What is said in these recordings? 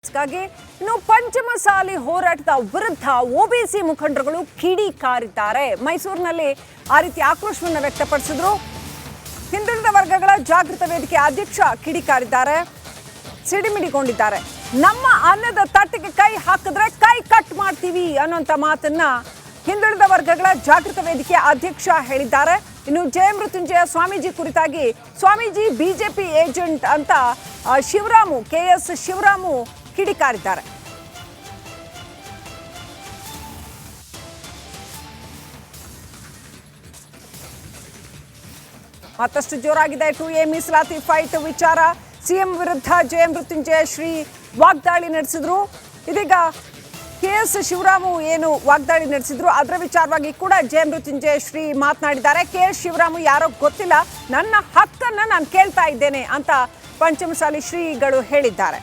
ಹಾಗಾಗಿ ಇನ್ನು ಪಂಚಮಸಾಲಿ ಹೋರಾಟದ ವಿರುದ್ಧ ಒಬಿಸಿ ಮುಖಂಡರುಗಳು ಕಿಡಿಕಾರಿದ್ದಾರೆ. ಮೈಸೂರಿನಲ್ಲಿ ಆ ರೀತಿ ಆಕ್ರೋಶವನ್ನು ವ್ಯಕ್ತಪಡಿಸಿದ್ರು. ಹಿಂದುಳಿದ ವರ್ಗಗಳ ಜಾಗೃತ ವೇದಿಕೆ ಅಧ್ಯಕ್ಷ ಕಿಡಿಕಾರಿದ್ದಾರೆ, ಸಿಡಿಮಿಡಿಗೊಂಡಿದ್ದಾರೆ. ನಮ್ಮ ಅನ್ನದ ತಟ್ಟೆಗೆ ಕೈ ಹಾಕಿದ್ರೆ ಕೈ ಕಟ್ ಮಾಡ್ತೀವಿ ಅನ್ನೋಂಥ ಮಾತನ್ನ ಹಿಂದುಳಿದ ವರ್ಗಗಳ ಜಾಗೃತ ವೇದಿಕೆ ಅಧ್ಯಕ್ಷ ಹೇಳಿದ್ದಾರೆ. ಇನ್ನು ಜಯಮೃತ್ಯುಂಜಯ ಸ್ವಾಮೀಜಿ ಕುರಿತಾಗಿ ಸ್ವಾಮೀಜಿ ಬಿಜೆಪಿ ಏಜೆಂಟ್ ಅಂತ KS ಶಿವರಾಮು ಕಿಡಿಕಾರಿದ್ದಾರೆ. ಮತ್ತಷ್ಟು ಜೋರಾಗಿದೆ 2A ಮೀಸಲಾತಿ ಫೈಟ್ ವಿಚಾರ. ಸಿಎಂ ವಿರುದ್ಧ ಜಯಮೃತ್ಯುಂಜಯ ಶ್ರೀ ವಾಗ್ದಾಳಿ ನಡೆಸಿದ್ರು. ಇದೀಗ KS ಶಿವರಾಮು ಏನು ವಾಗ್ದಾಳಿ ನಡೆಸಿದ್ರು ಅದರ ವಿಚಾರವಾಗಿ ಕೂಡ ಜಯಮೃತ್ಯುಂಜಯ ಶ್ರೀ ಮಾತನಾಡಿದ್ದಾರೆ. KS ಶಿವರಾಮು ಯಾರೋ ಗೊತ್ತಿಲ್ಲ, ನನ್ನ ಹಕ್ಕನ್ನ ನಾನು ಕೇಳ್ತಾ ಇದ್ದೇನೆ ಅಂತ ಪಂಚಮಸಾಲಿ ಶ್ರೀಗಳು ಹೇಳಿದ್ದಾರೆ.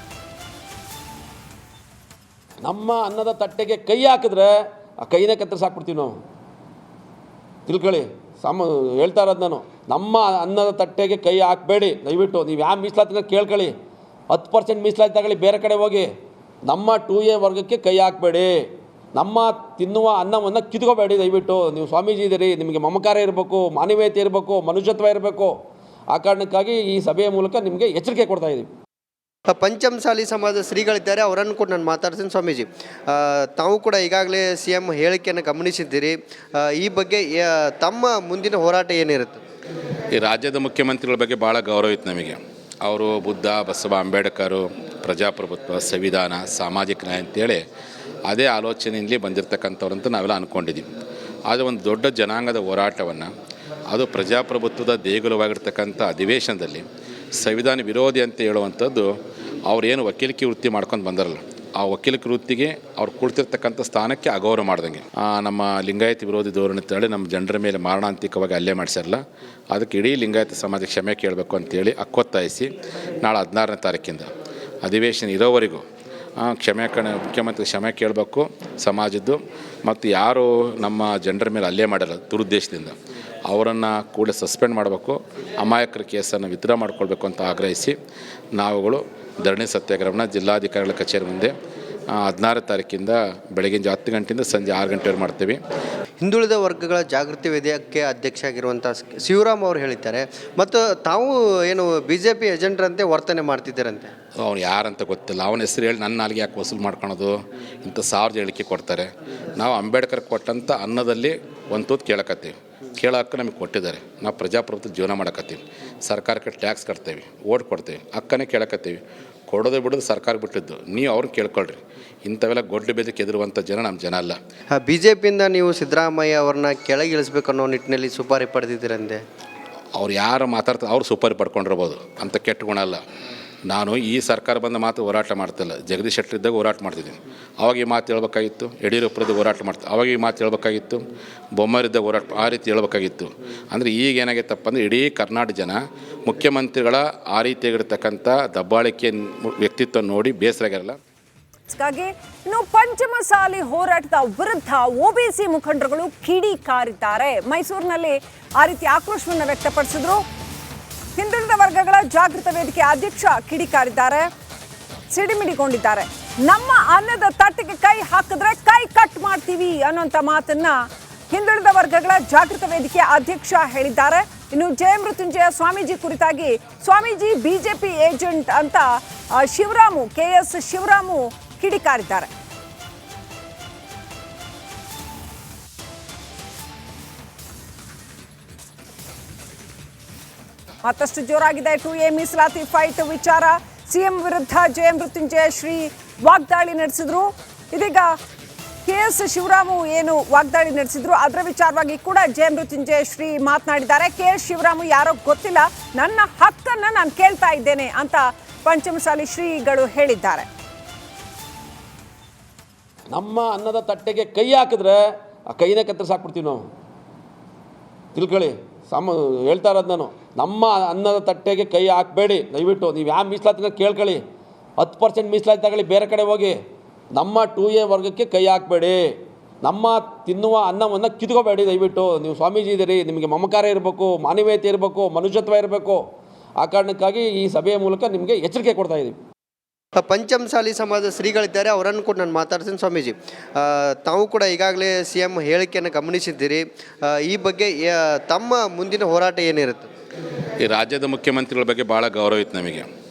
ನಮ್ಮ ಅನ್ನದ ತಟ್ಟೆಗೆ ಕೈ ಹಾಕಿದ್ರೆ ಆ ಕೈನೇ ಕತ್ತರಿಸಾಕ್ಬಿಡ್ತೀವಿ ನಾವು. ತಿಳ್ಕೊಳ್ಳಿ, ಹೇಳ್ತಾ ಇರೋದು ನಾನು. ನಮ್ಮ ಅನ್ನದ ತಟ್ಟೆಗೆ ಕೈ ಹಾಕಬೇಡಿ ದಯವಿಟ್ಟು. ನೀವು ಯಾವ ಮೀಸಲಾತಿನ ಕೇಳ್ಕೊಳ್ಳಿ, 10% ಮೀಸಲಾತಿ ತಗೊಳ್ಳಿ, ಬೇರೆ ಕಡೆ ಹೋಗಿ. ನಮ್ಮ 2A ವರ್ಗಕ್ಕೆ ಕೈ ಹಾಕಬೇಡಿ. ನಮ್ಮ ತಿನ್ನುವ ಅನ್ನವನ್ನು ಕಿತ್ಕೋಬೇಡಿ ದಯವಿಟ್ಟು. ನೀವು ಸ್ವಾಮೀಜಿ ಇದ್ದೀರಿ, ನಿಮಗೆ ಮಮಕಾರ ಇರಬೇಕು, ಮಾನವೀಯತೆ ಇರಬೇಕು, ಮನುಷ್ಯತ್ವ ಇರಬೇಕು. ಆ ಕಾರಣಕ್ಕಾಗಿ ಈ ಸಭೆಯ ಮೂಲಕ ನಿಮಗೆ ಎಚ್ಚರಿಕೆ ಕೊಡ್ತಾ ಇದ್ದೀವಿ. ಪಂಚಮಸಾಲಿ ಸಮಾಜದ ಶ್ರೀಗಳಿದ್ದಾರೆ, ಅವರನ್ನು ಕೂಡ ನಾನು ಮಾತಾಡ್ತೀನಿ. ಸ್ವಾಮೀಜಿ, ತಾವು ಕೂಡ ಈಗಾಗಲೇ CM ಹೇಳಿಕೆಯನ್ನು ಗಮನಿಸಿದ್ದೀರಿ. ಈ ಬಗ್ಗೆ ತಮ್ಮ ಮುಂದಿನ ಹೋರಾಟ ಏನಿರುತ್ತೆ? ಈ ರಾಜ್ಯದ ಮುಖ್ಯಮಂತ್ರಿಗಳ ಬಗ್ಗೆ ಭಾಳ ಗೌರವ ಇತ್ತು ನಮಗೆ. ಅವರು ಬುದ್ಧ, ಬಸವ, ಅಂಬೇಡ್ಕರು, ಪ್ರಜಾಪ್ರಭುತ್ವ, ಸಂವಿಧಾನ, ಸಾಮಾಜಿಕ ನ್ಯಾಯ ಅಂತೇಳಿ ಅದೇ ಆಲೋಚನೆಯಲ್ಲಿ ಬಂದಿರತಕ್ಕಂಥವ್ರಂತ ನಾವೆಲ್ಲ ಅಂದ್ಕೊಂಡಿದ್ದೀವಿ. ಆದರೆ ಒಂದು ದೊಡ್ಡ ಜನಾಂಗದ ಹೋರಾಟವನ್ನು, ಅದು ಪ್ರಜಾಪ್ರಭುತ್ವದ ದೇಗುಲವಾಗಿರ್ತಕ್ಕಂಥ ಅಧಿವೇಶನದಲ್ಲಿ ಸಂವಿಧಾನ ವಿರೋಧಿ ಅಂತ ಹೇಳುವಂಥದ್ದು ಅವರೇನು ವಕೀಲಿಕೆ ವೃತ್ತಿ ಮಾಡ್ಕೊಂಡು ಬಂದಾರಲ್ಲ, ಆ ವಕೀಲಿಕೆ ವೃತ್ತಿಗೆ ಅವ್ರು ಕುಳಿತಿರ್ತಕ್ಕಂಥ ಸ್ಥಾನಕ್ಕೆ ಅಗೌರವ ಮಾಡ್ದಂಗೆ. ನಮ್ಮ ಲಿಂಗಾಯತ ವಿರೋಧಿ ಧೋರಣೆ ತಳಿ ನಮ್ಮ ಜನರ ಮೇಲೆ ಮಾರಣಾಂತಿಕವಾಗಿ ಹಲ್ಲೆ ಮಾಡಿಸಿರಲ್ಲ, ಅದಕ್ಕೆ ಇಡೀ ಲಿಂಗಾಯತ ಸಮಾಜ ಕ್ಷಮೆ ಕೇಳಬೇಕು ಅಂತೇಳಿ ಹಕ್ಕೊತ್ತಾಯಿಸಿ ನಾಳೆ 16ನೇ ತಾರೀಕಿಂದ ಅಧಿವೇಶನ ಇರೋವರೆಗೂ ಮುಖ್ಯಮಂತ್ರಿ ಕ್ಷಮೆ ಕೇಳಬೇಕು ಸಮಾಜದ್ದು. ಮತ್ತು ಯಾರು ನಮ್ಮ ಜನರ ಮೇಲೆ ಹಲ್ಲೆ ಮಾಡಲ್ಲ ದುರುದ್ದೇಶದಿಂದ ಅವರನ್ನು ಕೂಡಲೇ ಸಸ್ಪೆಂಡ್ ಮಾಡಬೇಕು, ಅಮಾಯಕರ ಕೇಸನ್ನು ವಿತ್ಡ್ರಾ ಮಾಡಿಕೊಳ್ಬೇಕು ಅಂತ ಆಗ್ರಹಿಸಿ ನಾವುಗಳು ಧರಣಿ ಸತ್ಯಾಗ್ರಹವನ್ನು ಜಿಲ್ಲಾಧಿಕಾರಿಗಳ ಕಚೇರಿ ಮುಂದೆ 16 ತಾರೀಕಿಂದ ಬೆಳಗಿನ 10 ಗಂಟೆಯಿಂದ ಸಂಜೆ 6 ಗಂಟೆವರೆಗೆ ಮಾಡ್ತೀವಿ. ಹಿಂದುಳಿದ ವರ್ಗಗಳ ಜಾಗೃತಿ ವೇದಿಕೆ ಅಧ್ಯಕ್ಷ ಆಗಿರುವಂಥ ಶಿವರಾಮ್ ಅವರು ಹೇಳಿದ್ದಾರೆ. ಮತ್ತು ತಾವು ಏನು BJP ಏಜೆಂಟ್ರಂತೆ ವರ್ತನೆ ಮಾಡ್ತಿದ್ದಾರಂತೆ. ಅವ್ನು ಯಾರಂತ ಗೊತ್ತಿಲ್ಲ, ಅವನ ಹೆಸರು ಹೇಳಿ ನನ್ನ ನಾಲಿಗೆ ಯಾಕೆ ವಸೂಲು ಮಾಡ್ಕೊಳೋದು? ಇಂಥ 1000 ಹೇಳಿಕೆ ಕೊಡ್ತಾರೆ. ನಾವು ಅಂಬೇಡ್ಕರ್ ಕೊಟ್ಟಂಥ ಅನ್ನದಲ್ಲಿ ಒಂದು ತೂತು ಕೇಳಕತ್ತೀವಿ, ಕೇಳೋಕ್ಕೆ ನಮಗೆ ಕೊಟ್ಟಿದ್ದಾರೆ. ನಾವು ಪ್ರಜಾಪ್ರಭುತ್ವ ಜೀವನ ಮಾಡಕತ್ತೀವಿ, ಸರ್ಕಾರಕ್ಕೆ ಟ್ಯಾಕ್ಸ್ ಕಟ್ತೇವೆ, ಓಟ್ ಕೊಡ್ತೇವೆ, ಹಕ್ಕನೇ ಕೇಳಕತ್ತೀವಿ. ಕೊಡೋದು ಬಿಡೋದು ಸರ್ಕಾರ ಬಿಟ್ಟಿದ್ದು, ನೀವು ಅವ್ರನ್ನ ಕೇಳ್ಕೊಳ್ರಿ. ಇಂಥವೆಲ್ಲ ಗೊಡ್ಡು ಬೆದಕ್ಕೆ ಎದುರುವಂಥ ಜನ ನಮ್ಮ ಜನ ಅಲ್ಲ. BJPಯಿಂದ ನೀವು ಸಿದ್ದರಾಮಯ್ಯ ಅವ್ರನ್ನ ಕೆಳಗಿಳಿಸ್ಬೇಕು ಅನ್ನೋ ನಿಟ್ಟಿನಲ್ಲಿ ಸುಪಾರಿ ಪಡೆದಿದ್ದೀರಂತೆ. ಅವ್ರು ಯಾರು ಮಾತಾಡ್ತಾರೆ ಅವ್ರು ಸುಪಾರಿ ಪಡ್ಕೊಂಡಿರ್ಬೋದು, ಅಂತ ಕೆಟ್ಟ ಗುಣ ಅಲ್ಲ. ನಾನು ಈ ಸರ್ಕಾರ ಬಂದ ಮಾತು ಹೋರಾಟ ಮಾಡ್ತಿಲ್ಲ, ಜಗದೀಶ್ ಶೆಟ್ಟರ್ ಇದ್ದಾಗ ಹೋರಾಟ ಮಾಡ್ತಿದ್ದೀನಿ, ಅವಾಗ ಈ ಮಾತು ಹೇಳ್ಬೇಕಾಗಿತ್ತು. ಯಡಿಯೂರಪ್ಪರದ್ದು ಹೋರಾಟ ಮಾಡ್ತೀವಿ, ಅವಾಗ ಈ ಮಾತು ಹೇಳ್ಬೇಕಾಗಿತ್ತು. ಬೊಮ್ಮಾರಿದ್ದಾಗ ಹೋರಾಟ ಆ ರೀತಿ ಹೇಳ್ಬೇಕಾಗಿತ್ತು. ಅಂದರೆ ಈಗ ಏನಾಗೈತಪ್ಪ ಅಂದರೆ ಇಡೀ ಕರ್ನಾಟಕ ಜನ ಮುಖ್ಯಮಂತ್ರಿಗಳ ಆ ರೀತಿಯಾಗಿರ್ತಕ್ಕಂಥ ದಬ್ಬಾಳಿಕೆ ವ್ಯಕ್ತಿತ್ವ ನೋಡಿ ಬೇಸರಾಗಿರಲ್ಲ. ಹಾಗಾಗಿ ಇನ್ನು ಪಂಚಮಸಾಲಿ ಹೋರಾಟದ ವಿರುದ್ಧ ಒಬಿಸಿ ಮುಖಂಡರುಗಳು ಕಿಡಿಕಾರಿದ್ದಾರೆ. ಮೈಸೂರಿನಲ್ಲಿ ಆ ರೀತಿ ಆಕ್ರೋಶವನ್ನು ವ್ಯಕ್ತಪಡಿಸಿದ್ರು. ಹಿಂದುಳಿದ ವರ್ಗಗಳ ಜಾಗೃತ ವೇದಿಕೆ ಅಧ್ಯಕ್ಷ ಕಿಡಿಕಾರಿದ್ದಾರೆ, ಸಿಡಿಮಿಡಿಗೊಂಡಿದ್ದಾರೆ. ನಮ್ಮ ಅನ್ನದ ತಟ್ಟೆಗೆ ಕೈ ಹಾಕಿದ್ರೆ ಕೈ ಕಟ್ ಮಾಡ್ತೀವಿ ಅನ್ನೋಂಥ ಮಾತನ್ನ ಹಿಂದುಳಿದ ವರ್ಗಗಳ ಜಾಗೃತ ವೇದಿಕೆ ಅಧ್ಯಕ್ಷ ಹೇಳಿದ್ದಾರೆ. ಇನ್ನು ಜಯಮೃತ್ಯುಂಜಯ ಸ್ವಾಮೀಜಿ ಕುರಿತಾಗಿ ಸ್ವಾಮೀಜಿ ಬಿಜೆಪಿ ಏಜೆಂಟ್ ಅಂತ KS ಶಿವರಾಮು ಕಿಡಿಕಾರಿದ್ದಾರೆ. ಮತ್ತಷ್ಟು ಜೋರಾಗಿದೆ 2A ಮೀಸಲಾತಿ ಫೈಟ್ ವಿಚಾರ. ಸಿಎಂ ವಿರುದ್ಧ ಜಯಮೃತ್ಯುಂಜಯ ಶ್ರೀ ವಾಗ್ದಾಳಿ ನಡೆಸಿದ್ರು. ಇದೀಗ KS ಶಿವರಾಮು ಏನು ವಾಗ್ದಾಳಿ ನಡೆಸಿದ್ರು ಅದರ ವಿಚಾರವಾಗಿ ಕೂಡ ಜಯಮೃತ್ಯುಂಜಯ ಶ್ರೀ ಮಾತನಾಡಿದ್ದಾರೆ. KS ಶಿವರಾಮು ಯಾರೋ ಗೊತ್ತಿಲ್ಲ, ನನ್ನ ಹಕ್ಕನ್ನ ನಾನು ಕೇಳ್ತಾ ಇದ್ದೇನೆ ಅಂತ ಪಂಚಮಸಾಲಿ ಶ್ರೀಗಳು ಹೇಳಿದ್ದಾರೆ. ನಮ್ಮ ಅನ್ನದ ತಟ್ಟೆಗೆ ಕೈ ಹಾಕಿದ್ರೆ ಆ ಕೈನೇ ಕತ್ತರಿಸಾಕ್ಬಿಡ್ತೀವಿ ನಾವು. ತಿಳ್ಕೊಳ್ಳಿ, ಹೇಳ್ತಾ ಇರೋದು ನಾನು. ನಮ್ಮ ಅನ್ನದ ತಟ್ಟೆಗೆ ಕೈ ಹಾಕಬೇಡಿ ದಯವಿಟ್ಟು. ನೀವು ಯಾವ ಮೀಸಲಾತಿನ ಕೇಳ್ಕೊಳ್ಳಿ, 10% ಮೀಸಲಾತಿ ತಗೊಳ್ಳಿ, ಬೇರೆ ಕಡೆ ಹೋಗಿ. ನಮ್ಮ 2A ವರ್ಗಕ್ಕೆ ಕೈ ಹಾಕಬೇಡಿ. ನಮ್ಮ ತಿನ್ನುವ ಅನ್ನವನ್ನು ಕಿತ್ಕೋಬೇಡಿ ದಯವಿಟ್ಟು. ನೀವು ಸ್ವಾಮೀಜಿ ಇದ್ದೀರಿ, ನಿಮಗೆ ಮಮಕಾರ ಇರಬೇಕು, ಮಾನವೀಯತೆ ಇರಬೇಕು, ಮನುಷ್ಯತ್ವ ಇರಬೇಕು. ಆ ಕಾರಣಕ್ಕಾಗಿ ಈ ಸಭೆಯ ಮೂಲಕ ನಿಮಗೆ ಎಚ್ಚರಿಕೆ ಕೊಡ್ತಾ ಇದ್ದೀವಿ. ಪಂಚಮಸಾಲಿ ಸಮಾಜದ ಶ್ರೀಗಳಿದ್ದಾರೆ, ಅವರನ್ನು ಕೂಡ ನಾನು ಮಾತಾಡ್ತೀನಿ. ಸ್ವಾಮೀಜಿ, ತಾವು ಕೂಡ ಈಗಾಗಲೇ CM ಹೇಳಿಕೆಯನ್ನು ಗಮನಿಸಿದ್ದೀರಿ. ಈ ಬಗ್ಗೆ ತಮ್ಮ ಮುಂದಿನ ಹೋರಾಟ ಏನಿರುತ್ತೆ? ಈ ರಾಜ್ಯದ ಮುಖ್ಯಮಂತ್ರಿಗಳ ಬಗ್ಗೆ ಭಾಳ ಗೌರವ ಇತ್ತು ನಮಗೆ.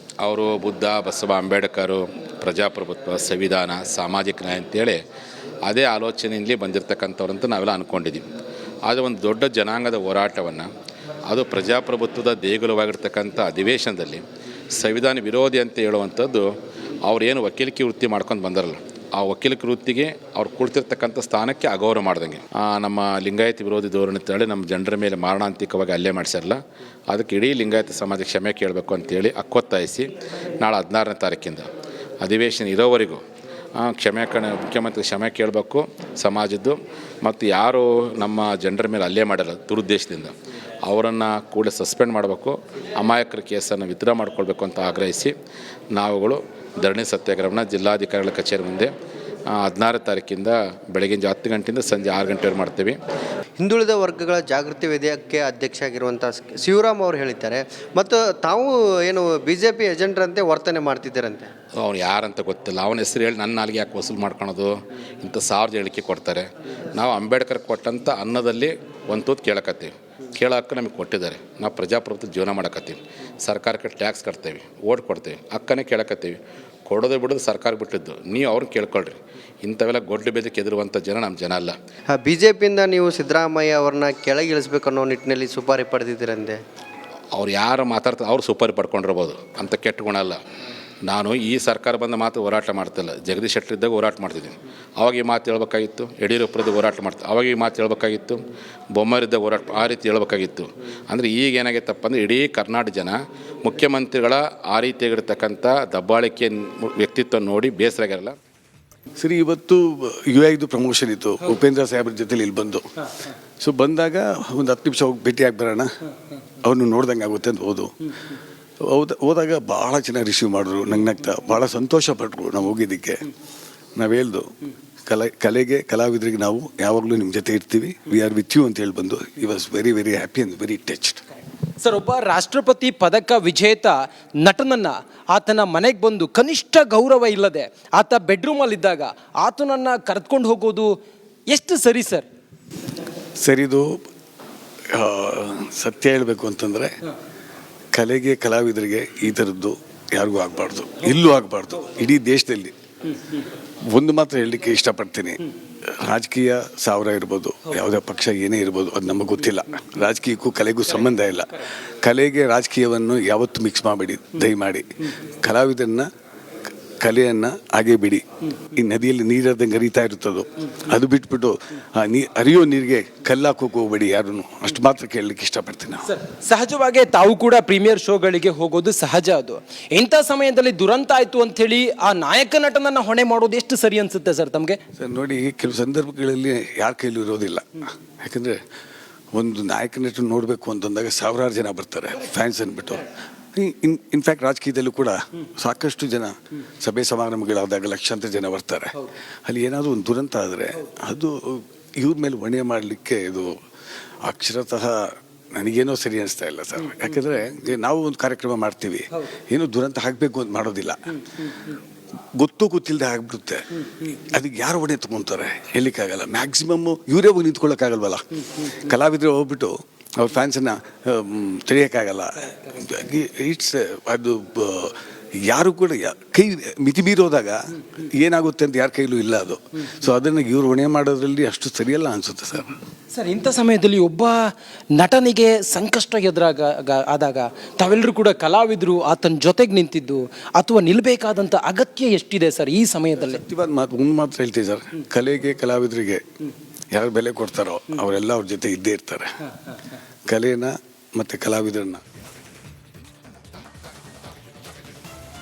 ಅವರು ಬುದ್ಧ, ಬಸವ, ಅಂಬೇಡ್ಕರು, ಪ್ರಜಾಪ್ರಭುತ್ವ, ಸಂವಿಧಾನ, ಸಾಮಾಜಿಕ ನ್ಯಾಯ ಅಂತೇಳಿ ಅದೇ ಆಲೋಚನೆಯಲ್ಲಿ ಬಂದಿರತಕ್ಕಂಥವ್ರಂತ ನಾವೆಲ್ಲ ಅಂದ್ಕೊಂಡಿದ್ದೀವಿ. ಆದರೆ ಒಂದು ದೊಡ್ಡ ಜನಾಂಗದ ಹೋರಾಟವನ್ನು, ಅದು ಪ್ರಜಾಪ್ರಭುತ್ವದ ದೇಗುಲವಾಗಿರ್ತಕ್ಕಂಥ ಅಧಿವೇಶನದಲ್ಲಿ ಸಂವಿಧಾನ ವಿರೋಧಿ ಅಂತ ಹೇಳುವಂಥದ್ದು, ಅವ್ರೇನು ವಕೀಲಿಕೆ ವೃತ್ತಿ ಮಾಡ್ಕೊಂಡು ಬಂದಾರಲ್ಲ, ಆ ವಕೀಲಿಕೆ ವೃತ್ತಿಗೆ ಅವ್ರು ಕುಳಿತಿರ್ತಕ್ಕಂಥ ಸ್ಥಾನಕ್ಕೆ ಅಗೌರವ ಮಾಡ್ದಂಗೆ. ನಮ್ಮ ಲಿಂಗಾಯತ ವಿರೋಧಿ ಧೋರಣೆ ಅಂತೇಳಿ ನಮ್ಮ ಜನರ ಮೇಲೆ ಮಾರಣಾಂತಿಕವಾಗಿ ಹಲ್ಲೆ ಮಾಡಿಸಿರಲ್ಲ, ಅದಕ್ಕೆ ಇಡೀ ಲಿಂಗಾಯತ ಸಮಾಜ ಕ್ಷಮೆ ಕೇಳಬೇಕು ಅಂತೇಳಿ ಒತ್ತಾಯಿಸಿ ನಾಳೆ 16ನೇ ತಾರೀಕಿಂದ ಅಧಿವೇಶನ ಇರೋವರೆಗೂ ಮುಖ್ಯಮಂತ್ರಿ ಕ್ಷಮೆ ಕೇಳಬೇಕು ಸಮಾಜದ್ದು. ಮತ್ತು ಯಾರು ನಮ್ಮ ಜನರ ಮೇಲೆ ಹಲ್ಲೆ ಮಾಡಲ್ಲ ದುರುದ್ದೇಶದಿಂದ, ಅವರನ್ನು ಕೂಡಲೇ ಸಸ್ಪೆಂಡ್ ಮಾಡಬೇಕು, ಅಮಾಯಕರ ಕೇಸನ್ನು ವಿತ್ಡ್ರಾ ಮಾಡಿಕೊಳ್ಬೇಕು ಅಂತ ಆಗ್ರಹಿಸಿ ನಾವುಗಳು ಧರಣಿ ಸತ್ಯಾಗ್ರಹವನ್ನು ಜಿಲ್ಲಾಧಿಕಾರಿಗಳ ಕಚೇರಿ ಮುಂದೆ 16 ತಾರೀಕಿಂದ ಬೆಳಗಿನ 10 ಗಂಟೆಯಿಂದ ಸಂಜೆ 6 ಗಂಟೆವರೆಗೆ ಮಾಡ್ತೀವಿ. ಹಿಂದುಳಿದ ವರ್ಗಗಳ ಜಾಗೃತಿ ವೇದಿಕೆ ಅಧ್ಯಕ್ಷ ಆಗಿರುವಂಥ ಶಿವರಾಮ್ ಅವರು ಹೇಳಿದ್ದಾರೆ. ಮತ್ತು ತಾವು ಏನು BJP ಏಜೆಂಟ್ರಂತೆ ವರ್ತನೆ ಮಾಡ್ತಿದ್ದೀರಂತೆ. ಅವ್ನು ಯಾರಂತ ಗೊತ್ತಿಲ್ಲ, ಅವನ ಹೆಸರು ಹೇಳಿ ನನ್ನ ನಾಲಿಗೆ ಯಾಕೆ ವಸೂಲು ಮಾಡ್ಕೊಳೋದು, ಇಂಥ 1000 ಹೇಳಿಕೆ ಕೊಡ್ತಾರೆ. ನಾವು ಅಂಬೇಡ್ಕರ್ ಕೊಟ್ಟಂಥ ಅನ್ನದಲ್ಲಿ ಒಂದು ತೂತು ಕೇಳಕತ್ತೀವಿ, ಕೇಳೋಕ್ಕೆ ನಮಗೆ ಕೊಟ್ಟಿದ್ದಾರೆ. ನಾವು ಪ್ರಜಾಪ್ರಭುತ್ವ ಜೀವನ ಮಾಡಕತ್ತೀವಿ, ಸರ್ಕಾರಕ್ಕೆ ಟ್ಯಾಕ್ಸ್ ಕಟ್ತೇವೆ, ಓಟ್ ಕೊಡ್ತೇವೆ, ಹಕ್ಕನೇ ಕೇಳಕತ್ತೀವಿ. ಕೊಡೋದು ಬಿಡೋದು ಸರ್ಕಾರ ಬಿಟ್ಟಿದ್ದು, ನೀವು ಅವ್ರನ್ನ ಕೇಳ್ಕೊಳ್ರಿ. ಇಂಥವೆಲ್ಲ ಗೊಡ್ಡು ಬೆದಕ್ಕೆ ಎದುರುವಂಥ ಜನ ನಮ್ಮ ಜನ ಅಲ್ಲ. BJPಯಿಂದ ನೀವು ಸಿದ್ದರಾಮಯ್ಯ ಅವ್ರನ್ನ ಕೆಳಗಿಳಿಸ್ಬೇಕು ಅನ್ನೋ ನಿಟ್ಟಿನಲ್ಲಿ ಸುಪಾರಿ ಪಡೆದಿದ್ದೀರಂತೆ. ಅವ್ರು ಯಾರು ಮಾತಾಡ್ತಾರೆ ಅವ್ರು ಸುಪಾರಿ ಪಡ್ಕೊಂಡಿರ್ಬೋದು, ಅಂಥ ಕೆಟ್ಟ ಗುಣ ಅಲ್ಲ. ನಾನು ಈ ಸರ್ಕಾರ ಬಂದ ಮಾತು ಹೋರಾಟ ಮಾಡ್ತಿಲ್ಲ, ಜಗದೀಶ್ ಶೆಟ್ಟರ್ ಇದ್ದಾಗ ಹೋರಾಟ ಮಾಡ್ತಿದ್ದೀನಿ. ಅವಾಗ ಈ ಮಾತು ಹೇಳ್ಬೇಕಾಗಿತ್ತು. ಯಡಿಯೂರಪ್ಪರದ್ದು ಹೋರಾಟ ಮಾಡ್ತೀನಿ, ಅವಾಗ ಈ ಮಾತು ಹೇಳ್ಬೇಕಾಗಿತ್ತು. ಬೊಮ್ಮಾರಿದ್ದಾಗ ಹೋರಾಟ ಆ ರೀತಿ ಹೇಳ್ಬೇಕಾಗಿತ್ತು. ಅಂದರೆ ಈಗ ಏನಾಗೈತಪ್ಪ ಅಂದರೆ, ಇಡೀ ಕರ್ನಾಟಕ ಜನ ಮುಖ್ಯಮಂತ್ರಿಗಳ ಆ ರೀತಿಯಾಗಿರ್ತಕ್ಕಂಥ ದಬ್ಬಾಳಿಕೆ ವ್ಯಕ್ತಿತ್ವ ನೋಡಿ ಬೇಸರ ಆಗಿರಲ್ಲ. ಸರಿ, ಇವತ್ತು UI ಪ್ರಮೋಷನ್ ಇತ್ತು, ಉಪೇಂದ್ರ ಸಾಹೇಬ್ರ ಜೊತೆಲಿ ಇಲ್ಲಿ ಬಂದು. ಸೊ ಬಂದಾಗ ಒಂದು 10 ನಿಮಿಷ ಹೋಗಿ ಭೇಟಿಯಾಗಿ ಬರೋಣ, ಅವನು ನೋಡ್ದಂಗೆ ಆಗುತ್ತೆ ಅಂತ ಹೋದಾಗ ಭಾಳ ಚೆನ್ನಾಗಿ ರಿಸೀವ್ ಮಾಡಿದ್ರು, ನಗ್ನಗ್ತಾ ಭಾಳ ಸಂತೋಷ ಪಟ್ಟರು. ನಾವು ಹೋಗಿದ್ದಕ್ಕೆ ನಾವು ಹೇಳ್ದು, ಕಲೆಗೆ ಕಲಾವಿದರಿಗೆ ನಾವು ಯಾವಾಗಲೂ ನಿಮ್ಮ ಜೊತೆ ಇರ್ತೀವಿ, ವಿ ಆರ್ ವಿತ್ ಯು ಅಂತ ಹೇಳಿ ಬಂದು. ಈ was very very happy and very touched. Sir, ಒಬ್ಬ ರಾಷ್ಟ್ರಪತಿ ಪದಕ ವಿಜೇತ ನಟನನ್ನು ಆತನ ಮನೆಗೆ ಬಂದು ಕನಿಷ್ಠ ಗೌರವ ಇಲ್ಲದೆ ಆತ ಬೆಡ್ರೂಮಲ್ಲಿದ್ದಾಗ ಆತನನ್ನು ಕರೆದುಕೊಂಡು ಹೋಗೋದು ಎಷ್ಟು ಸರಿ ಸರ್? ಸರಿದು ಸತ್ಯ ಹೇಳಬೇಕು ಅಂತಂದರೆ, ಕಲೆಗೆ ಕಲಾವಿದರಿಗೆ ಈ ಥರದ್ದು ಯಾರಿಗೂ ಆಗಬಾರ್ದು, ಇಲ್ಲೂ ಆಗಬಾರ್ದು, ಇಡೀ ದೇಶದಲ್ಲಿ. ಒಂದು ಮಾತ್ರ ಹೇಳಲಿಕ್ಕೆ ಇಷ್ಟಪಡ್ತೀನಿ, ರಾಜಕೀಯ 1000 ಇರ್ಬೋದು, ಯಾವುದೇ ಪಕ್ಷ ಏನೇ ಇರ್ಬೋದು, ಅದು ನಮಗೆ ಗೊತ್ತಿಲ್ಲ. ರಾಜಕೀಯಕ್ಕೂ ಕಲೆಗೂ ಸಂಬಂಧ ಇಲ್ಲ. ಕಲೆಗೆ ರಾಜಕೀಯವನ್ನು ಯಾವತ್ತೂ ಮಿಕ್ಸ್ ಮಾಡಬೇಡಿ ದಯಮಾಡಿ. ಕಲಾವಿದನ್ನ ಕಲೆಯನ್ನು ಹಾಗೆ ಬಿಡಿ. ಈ ನದಿಯಲ್ಲಿ ನೀರದಂಗೆ ಹರಿತಾ ಇರುತ್ತದು, ಅದು ಬಿಟ್ಬಿಟ್ಟು ಹರಿಯೋ ನೀರಿಗೆ ಕಲ್ಲಾಕೋಕೆ ಹೋಗ್ಬೇಡಿ ಯಾರನ್ನು. ಅಷ್ಟು ಮಾತ್ರ ಕೇಳಲಿಕ್ಕೆ ಇಷ್ಟಪಡ್ತೀನಿ. ಸರ್, ಸಹಜವಾಗಿ ತಾವು ಕೂಡ ಪ್ರೀಮಿಯರ್ ಶೋಗಳಿಗೆ ಹೋಗೋದು ಸಹಜ. ಅದು ಇಂಥ ಸಮಯದಲ್ಲಿ ದುರಂತ ಆಯಿತು ಅಂಥೇಳಿ ಆ ನಾಯಕ ನಟನನ್ನು ಹೊಣೆ ಮಾಡೋದು ಎಷ್ಟು ಸರಿ ಅನಿಸುತ್ತೆ ಸರ್ ತಮಗೆ? ಸರ್ ನೋಡಿ, ಕೆಲವು ಸಂದರ್ಭಗಳಲ್ಲಿ ಯಾರ ಕೈಲೂ ಇರೋದಿಲ್ಲ. ಯಾಕಂದರೆ ಒಂದು ನಾಯಕ ನಟನ ನೋಡಬೇಕು ಅಂತಂದಾಗ 1000 ಜನ ಬರ್ತಾರೆ, ಫ್ಯಾನ್ಸ್ ಅಂದ್ಬಿಟ್ಟು. ಇನ್ಫ್ಯಾಕ್ಟ್ ರಾಜಕೀಯದಲ್ಲೂ ಕೂಡ ಸಾಕಷ್ಟು ಜನ ಸಭೆ ಸಮಾರಂಭಗಳಾದಾಗ ಲಕ್ಷಾಂತರ ಜನ ಬರ್ತಾರೆ. ಅಲ್ಲಿ ಏನಾದರೂ ಒಂದು ದುರಂತ ಆದರೆ ಅದು ಇವ್ರ ಮೇಲೆ ಹೊಣೆ ಮಾಡಲಿಕ್ಕೆ ಇದು ಅಕ್ಷರತಃ ನನಗೇನೋ ಸರಿ ಅನಿಸ್ತಾ ಇಲ್ಲ ಸರ್. ಯಾಕೆಂದರೆ ನಾವು ಒಂದು ಕಾರ್ಯಕ್ರಮ ಮಾಡ್ತೀವಿ, ಏನೋ ದುರಂತ ಆಗಬೇಕು ಅಂತ ಮಾಡೋದಿಲ್ಲ, ಗೊತ್ತಿಲ್ಲದೆ ಆಗ್ಬಿಡುತ್ತೆ. ಅದಕ್ಕೆ ಯಾರು ಹೊಣೆ ತೊಗೊತಾರೆ ಹೇಳಲಿಕ್ಕಾಗಲ್ಲ. ಮ್ಯಾಕ್ಸಿಮಮ್ಮು ಇವರೇ ಹೋಗಿ ನಿಂತ್ಕೊಳ್ಳೋಕ್ಕಾಗಲ್ವಲ್ಲ. ಕಲಾವಿದರು ಹೋಗ್ಬಿಟ್ಟು ಅವ್ರ ಫ್ಯಾನ್ಸನ್ನು ತಿಳಿಯೋಕ್ಕಾಗಲ್ಲ. ಇಟ್ಸ್ ಅದು ಯಾರು ಕೂಡ ಕೈ ಮಿತಿ ಮೀರೋದಾಗ ಏನಾಗುತ್ತೆ ಅಂತ ಯಾರ ಕೈಲೂ ಇಲ್ಲ ಅದು. ಸೊ ಅದನ್ನು ಇವ್ರು ಹೊಣೆ ಮಾಡೋದ್ರಲ್ಲಿ ಅಷ್ಟು ಸರಿಯಲ್ಲ ಅನಿಸುತ್ತೆ ಸರ್. ಸರ್, ಇಂಥ ಸಮಯದಲ್ಲಿ ಒಬ್ಬ ನಟನಿಗೆ ಸಂಕಷ್ಟ ಆದಾಗ ತಾವೆಲ್ಲರೂ ಕೂಡ ಕಲಾವಿದರು ಆತನ ಜೊತೆಗೆ ನಿಂತಿದ್ದು ಅಥವಾ ನಿಲ್ಲಬೇಕಾದಂಥ ಅಗತ್ಯ ಎಷ್ಟಿದೆ ಸರ್ ಈ ಸಮಯದಲ್ಲಿ? ಒಂದು ಮಾತ್ರ ಹೇಳ್ತೀವಿ ಸರ್, ಕಲೆಗೆ ಕಲಾವಿದರಿಗೆ ಯಾರು ಬೆಲೆ ಕೊಡ್ತಾರೋ ಅವರೆಲ್ಲ ಅವ್ರ ಜೊತೆ ಇದ್ದೇ ಇರ್ತಾರೆ. ಕಲೆನ ಮತ್ತು ಕಲಾವಿದರನ್ನ